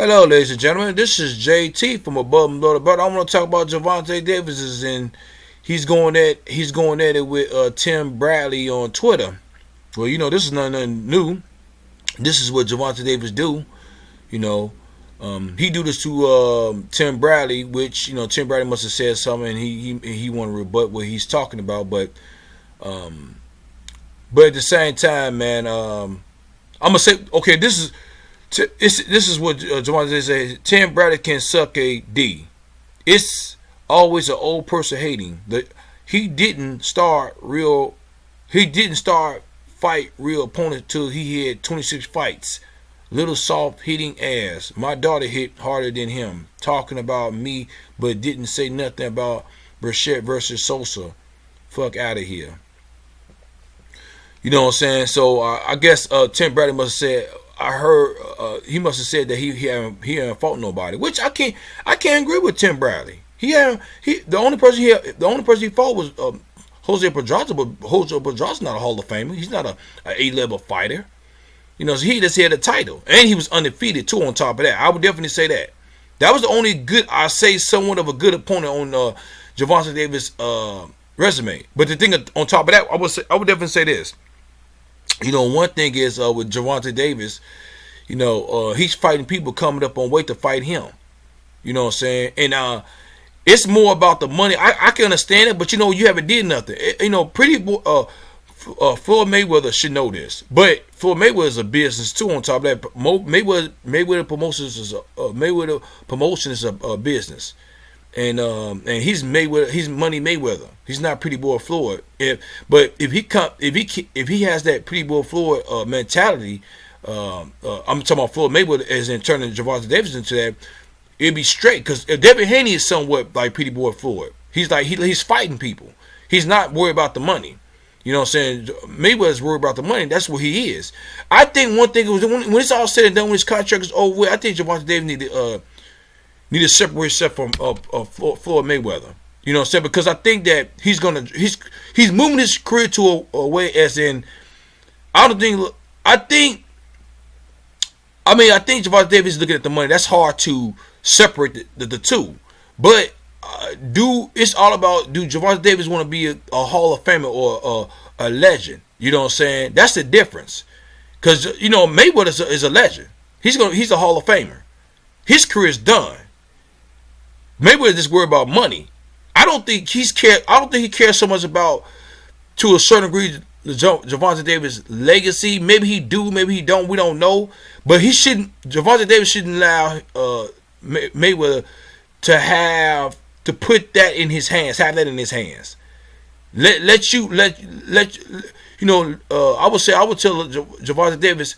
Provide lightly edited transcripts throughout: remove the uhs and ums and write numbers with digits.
Hello, ladies and gentlemen. This is JT from Above and Below the Belt. I want to talk about Gervonta Davis, and he's going at it with Tim Bradley on Twitter. Well, this is nothing new. This is what Gervonta Davis do. You know, he do this to Tim Bradley, which Tim Bradley must have said something, and he want to rebut what he's talking about. But at the same time, man, I'm gonna say, okay, this is what Gervonta says. Tim Bradley can suck a D. It's always an old person hating. He didn't start fight real opponents till he had 26 fights. Little soft hitting ass. My daughter hit harder than him. Talking about me, but didn't say nothing about Burchett versus Sosa. Fuck out of here. You know what I'm saying? So I guess Tim Bradley must have said. I heard he must have said that he hadn't fought nobody, which I can't agree with Tim Bradley. The only person he fought was Jose Pedraza, but Jose Pedraza's not a Hall of Famer. He's not a A-level fighter. So he just had a title, and he was undefeated too. On top of that, I would definitely say that was the only good, I say, somewhat of a good opponent on Gervonta Davis' resume. But the thing on top of that, I would definitely say this. One thing is with Gervonta Davis, he's fighting people coming up on weight to fight him. You know what I'm saying? And it's more about the money. I can understand it, but you haven't did nothing. Floyd Mayweather should know this, but Floyd Mayweather is a business too. On top of that, Mayweather Promotions is a business, and he's Mayweather. He's Money Mayweather. He's not Pretty Boy Floyd. But if he has that Pretty Boy Floyd mentality, I'm talking about Floyd Mayweather as in turning Gervonta Davis into that. It'd be straight, because if Devin Haney is somewhat like Pretty Boy Floyd, he's like he's fighting people. He's not worried about the money. You know what I'm saying? Mayweather's worried about the money. That's what he is. I think one thing was when it's all said and done, when his contract is over with, I think Gervonta Davis need to separate himself from Floyd Mayweather. You know what I'm saying? Because I think that he's moving his career to a way as in I think Gervonta Davis is looking at the money. That's hard to separate the two. But it's all about, do Gervonta Davis want to be a Hall of Famer or a legend? You know what I'm saying? That's the difference. Because Mayweather is a legend. He's a Hall of Famer. His career is done. Mayweather just worried about money. I don't think he cares so much about, to a certain degree, Gervonta Davis' legacy. Maybe he do, maybe he don't. We don't know. But Gervonta Davis shouldn't allow Mayweather to put that in his hands. Have that in his hands. I would tell Gervonta Davis,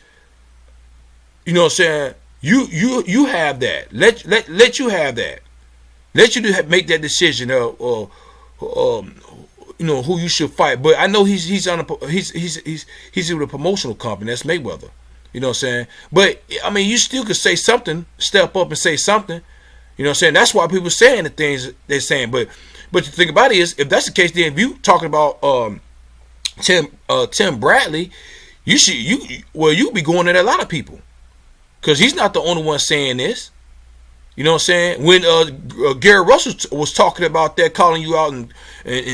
you know what I'm saying? You have that. Let you have that. Let you make that decision who you should fight. But I know he's with a promotional company. That's Mayweather. You know what I'm saying? But I mean, you still could say something, step up and say something. You know what I'm saying? That's why people are saying the things they're saying. But the thing about it is, if that's the case, then if you talking about Tim Bradley, you be going at a lot of people, because he's not the only one saying this. You know what I'm saying? When Gary Russell was talking about that, calling you out and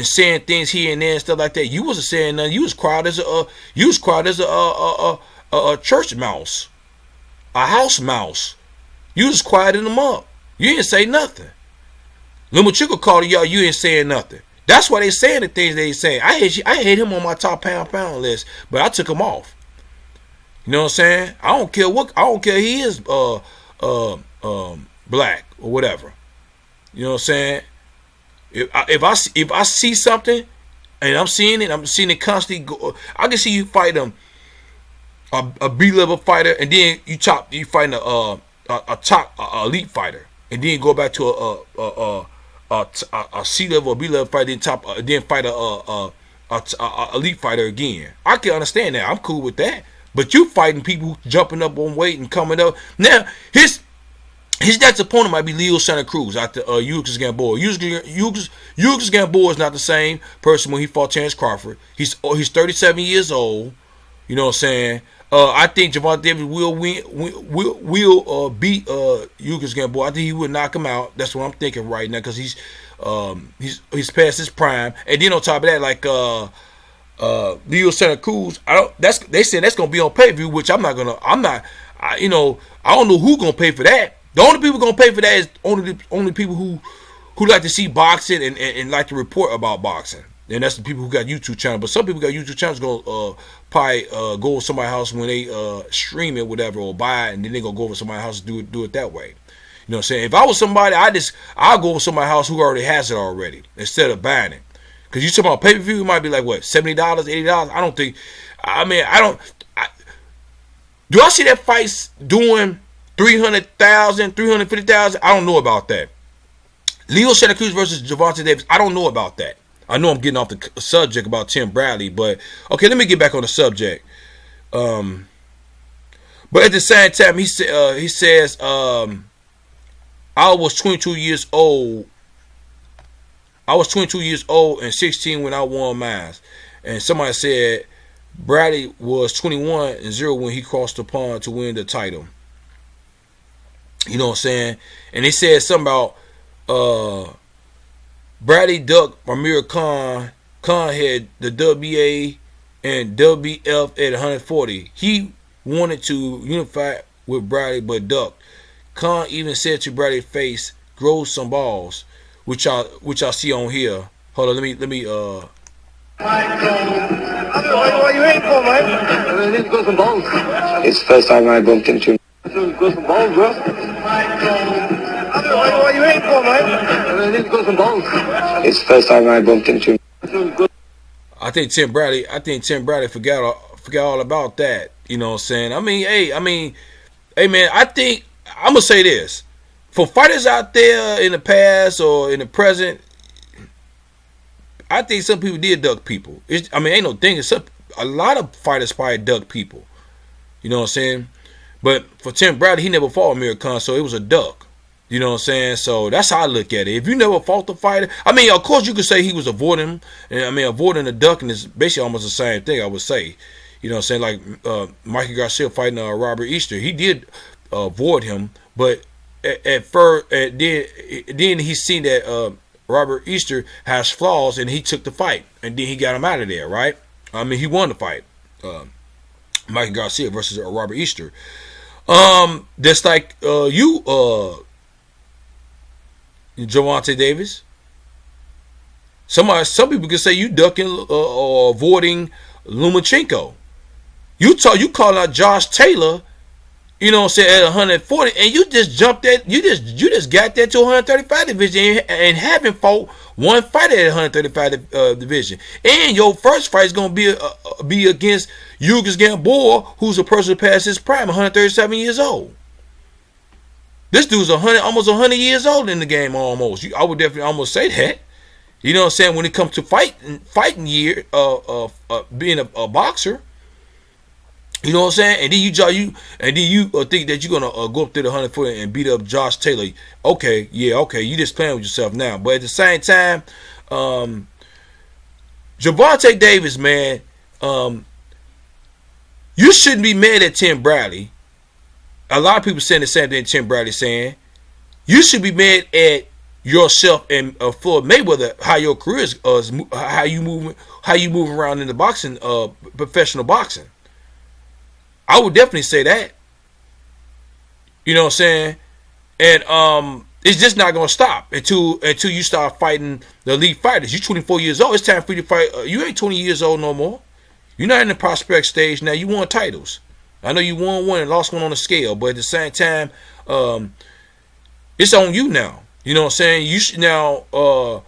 saying things here and there and stuff like that, you wasn't saying nothing. You was quiet as a church mouse, a house mouse. You was quieting them up. You didn't say nothing. Lomachenko called y'all. You ain't saying nothing. That's why they saying the things they saying. I had him on my top pound list, but I took him off. You know what I'm saying? I don't care he is black or whatever. You know what I'm saying? If I see something and I'm seeing it constantly go, I can see you fight a B-level fighter, and then you fight a top elite fighter, and then go back to a C-level or B-level fighter, then fight a elite fighter again. I can understand that. I'm cool with that. But you fighting people jumping up on weight and coming up. Now his next opponent might be Leo Santa Cruz after Ugas Gamboa. Ugas Gamboa is not the same person when he fought Terence Crawford. He's 37 years old. You know what I'm saying? I think Gervonta Davis will win. Will beat Ugas Gamboa. I think he will knock him out. That's what I'm thinking right now because he's past his prime. And then on top of that, like Leo Santa Cruz, they said that's gonna be on pay per view, which I'm not. I don't know who's gonna pay for that. The only people gonna pay for that is only people who like to see boxing and like to report about boxing. And that's the people who got YouTube channels. But some people got YouTube channels gonna probably go to somebody's house when they stream it, whatever, or buy it, and then they gonna go over to somebody's house and do it that way. You know what I'm saying? If I was somebody, I'll go to somebody's house who already has it already instead of buying it. Because you talking about pay per view, it might be like what, $70, $80. I don't think. I mean, do I see that fight doing 300,000, 350,000? I don't know about that. Leo Santa Cruz versus Gervonta Davis. I don't know about that. I know I'm getting off the subject about Tim Bradley, but okay, let me get back on the subject. But at the same time, he says, I was 22 years old. I was 22 years old and 16 when I won mine. And somebody said Bradley was 21-0 when he crossed the pond to win the title. You know what I'm saying? And they said something about Bradley ducked Amir Khan. Khan had the WA and WF at 140. He wanted to unify with Bradley but ducked. Khan even said to Bradley's face, "Grow some balls," which I see on here. Hold on, let me. What you waiting for, man? I need to grow some balls. It's the first time I bumped into him. Grow some balls, bro. What you waiting for, man? I need to grow some balls. It's the first time I bumped into him. I think Tim Bradley forgot all about that. You know what I'm saying? I mean, hey man, I think I'm gonna say this. For fighters out there in the past or in the present, I think some people did duck people. Ain't no thing. A lot of fighters probably duck people. You know what I'm saying? But for Tim Bradley, he never fought Amir Khan, so it was a duck. You know what I'm saying? So that's how I look at it. If you never fought the fighter, of course you could say he was avoiding him. And avoiding a ducking is basically almost the same thing, I would say. You know what I'm saying? Like Mikey Garcia fighting Robert Easter. He did avoid him, but at first, then he seen that Robert Easter has flaws, and he took the fight, and then he got him out of there, right? He won the fight. Mikey Garcia versus Robert Easter. That's like Gervonta Davis. Some people could say you ducking or avoiding Lomachenko. You calling out Josh Taylor, you know what I'm saying, at 140, and you just jumped that, you just got that to 135 division and haven't fought one fight at 135 division. And your first fight is gonna be against Ugas Gamboa, who's a person past his prime, 137 years old. This dude's almost 100 years old in the game, almost. I would definitely almost say that. You know what I'm saying? When it comes to fighting year, being a boxer, you know what I'm saying? And then you think that you're gonna go up to the 140 and beat up Josh Taylor. Okay, yeah, okay. You just playing with yourself now. But at the same time, Gervonta Davis, man, you shouldn't be mad at Tim Bradley. A lot of people saying the same thing Tim Bradley saying. You should be mad at yourself and Floyd Mayweather, how your career is, how you move around in the boxing, professional boxing. I would definitely say that. You know what I'm saying? And it's just not gonna stop until you start fighting the elite fighters. You're 24 years old. It's time for you to fight. You ain't 20 years old no more. You're not in the prospect stage now. You won titles. I know you won one and lost one on the scale, but at the same time, it's on you now. You know what I'm saying? You should now. Are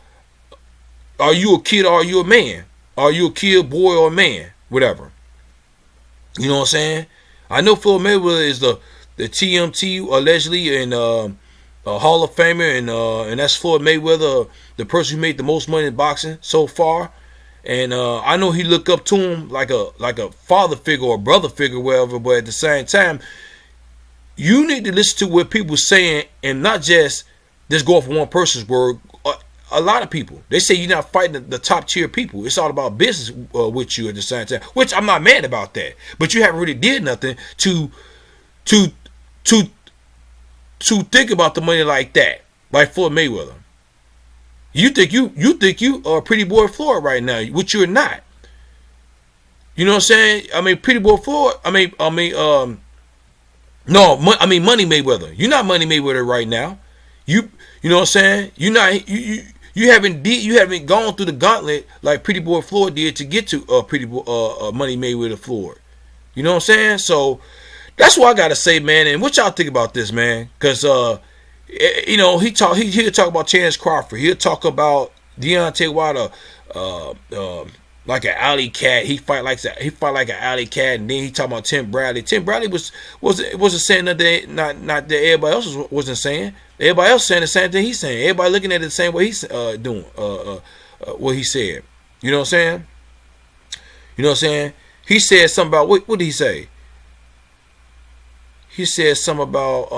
you a kid or are you a man? Are you a kid, boy, or a man? Whatever. You know what I'm saying? I know Floyd Mayweather is the TMT allegedly and a Hall of Famer, and that's Floyd Mayweather, the person who made the most money in boxing so far. And I know he look up to him like a father figure or a brother figure, whatever. But at the same time, you need to listen to what people saying and not just go off one person's word. a lot of people. They say you're not fighting the top tier people. It's all about business with you at the same time, which I'm not mad about that. But you haven't really did nothing to to think about the money like that, like Floyd Mayweather. You think you are Pretty Boy Floyd right now, which you're not. You know what I'm saying? I mean, Pretty Boy Floyd. Money Mayweather. You're not Money Mayweather right now. You know what I'm saying? You're not. You haven't gone through the gauntlet like Pretty Boy Floyd did to get to Money Mayweather Floyd. You know what I'm saying? So that's what I gotta say, man. And what y'all think about this, man? Because he'll talk about Chance Crawford. He'll talk about Deontay Wilder, like an alley cat. He fight like an alley cat. And then he talk about Tim Bradley. Tim Bradley wasn't saying nothing. Not that everybody else wasn't saying. Everybody else saying the same thing he's saying. Everybody looking at it the same way he's doing. What he said. You know what I'm saying? You know what I'm saying? He said something about what did he say? He said something about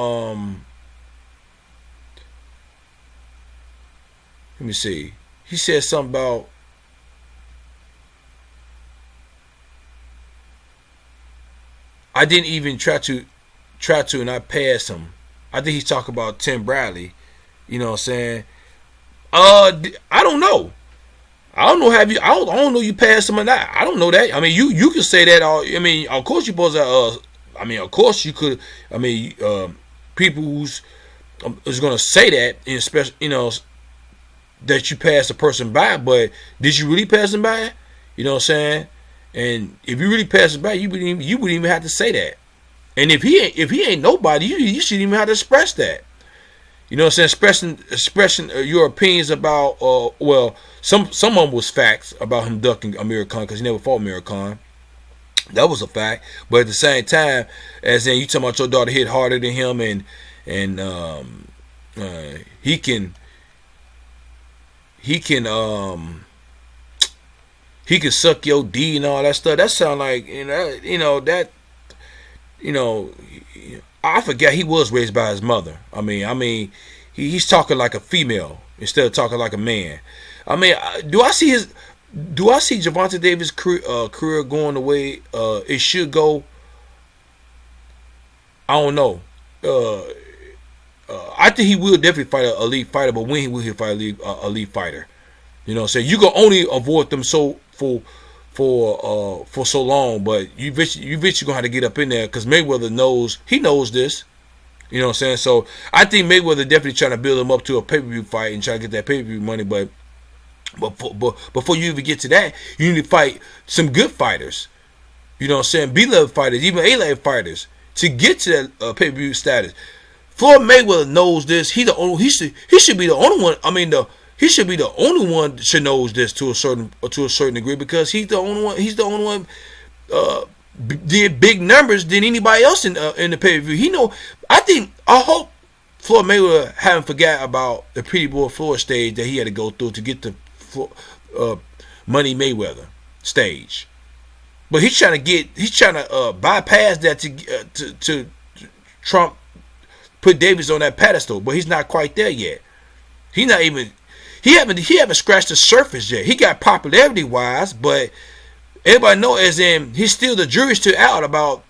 let me see. He said something about I didn't even try to and I passed him. I think he's talking about Tim Bradley. You know what I'm saying? I don't know. I don't know. I don't know you passed him or not. I don't know that. I mean, you can say that. I mean, of course you supposed to. I mean, of course you could. I mean, people who's is gonna say that, especially that you passed a person by. But did you really pass him by? You know what I'm saying? And if you really pass him by, you wouldn't even have to say that. And if he ain't nobody, you shouldn't even have to express that. You know what I'm saying? Expressing your opinions about, some of them was facts about him ducking Amir Khan because he never fought Amir Khan. That was a fact. But at the same time, as in you talking about your daughter hit harder than him, and he can suck your D and all that stuff. That sound like I forget he was raised by his mother. I mean, he's talking like a female instead of talking like a man. I mean, do I see Gervonta Davis' career going the way it should go? I don't know. I think he will definitely fight an elite fighter, but when will he fight an elite fighter? You know what I'm saying? You can only avoid them for so long, but you bet you're gonna have to get up in there because Mayweather knows this. You know what I'm saying? So I think Mayweather definitely trying to build him up to a pay-per-view fight and try to get that pay-per-view money, but before you even get to that, you need to fight some good fighters. You know what I'm saying? B-level fighters, even A-level fighters, to get to that pay-per-view status. Floyd Mayweather knows this. He should be the only one. I mean, he should be the only one that should knows this to a certain degree because he's the only one. He's the only one did big numbers than anybody else in the pay-per-view. I hope Floyd Mayweather haven't forgot about the Pretty Boy Floyd stage that he had to go through to get to Money Mayweather stage. But he's trying to bypass that to Trump, put Davis on that pedestal, but he's not quite there yet. He haven't scratched the surface yet. He got popularity wise, but everybody know as in he's still the jury's still out about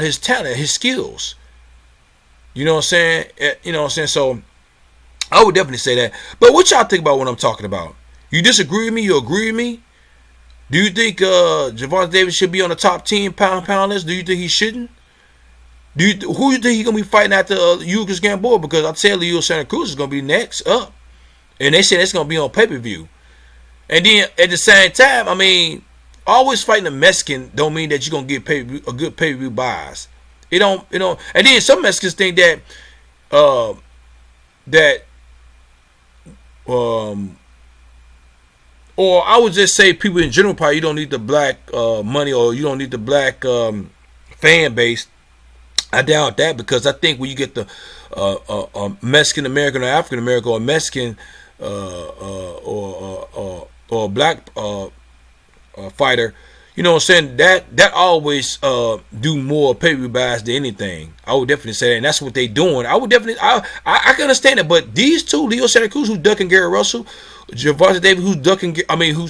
his talent, his skills. You know what I'm saying? You know what I'm saying? So I would definitely say that. But what y'all think about what I'm talking about? You disagree with me? You agree with me? Do you think Gervonta Davis should be on the top 10 pound list? Do you think he shouldn't? Who you think he's gonna be fighting after Ugas Gamboa? Because I tell you, Santa Cruz is gonna be next up, and they said it's gonna be on pay-per-view. And then at the same time, I mean, always fighting a Mexican don't mean that you're gonna get a good pay-per-view buys. It don't. And then some Mexicans think that or I would just say people in general probably you don't need the black money or you don't need the black fan base. I doubt that because I think when you get the Mexican American or African American or Mexican or black fighter, You know what I'm saying? That always do more pay-per-view buys than anything. I would definitely say that, and that's what they doing. I would definitely, I can understand it, but these two, Leo Santa Cruz, who's ducking Gary Russell, Gervonta Davis, who's ducking, I mean, who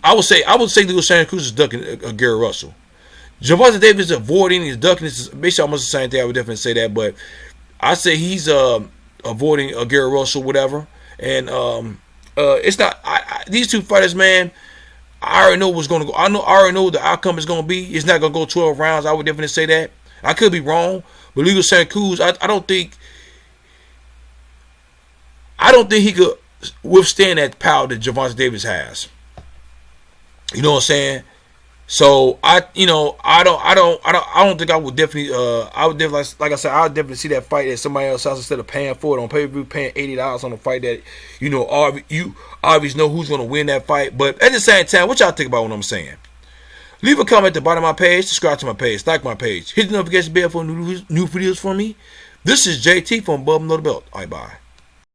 I would say Leo Santa Cruz is ducking Gary Russell. Gervonta Davis is avoiding, he's ducking. It's basically almost the same thing. I would definitely say that, but I say he's avoiding Gary Russell, whatever. And it's not these two fighters, man. I already know what's going to go. I already know the outcome is going to be. It's not going to go 12 rounds. I would definitely say that. I could be wrong, but Leo Santa Cruz, I don't think he could withstand that power that Gervonta Davis has. You know what I'm saying? So I don't think I would definitely like I said, I would definitely see that fight at somebody else's house instead of paying for it on pay-per-view, paying $80 on a fight that you obviously know who's gonna win that fight. But at the same time, what y'all think about what I'm saying? Leave a comment at the bottom of my page, subscribe to my page, like my page, hit the notification bell for new videos from me. This is JT from Above Below the Belt. Alright, bye.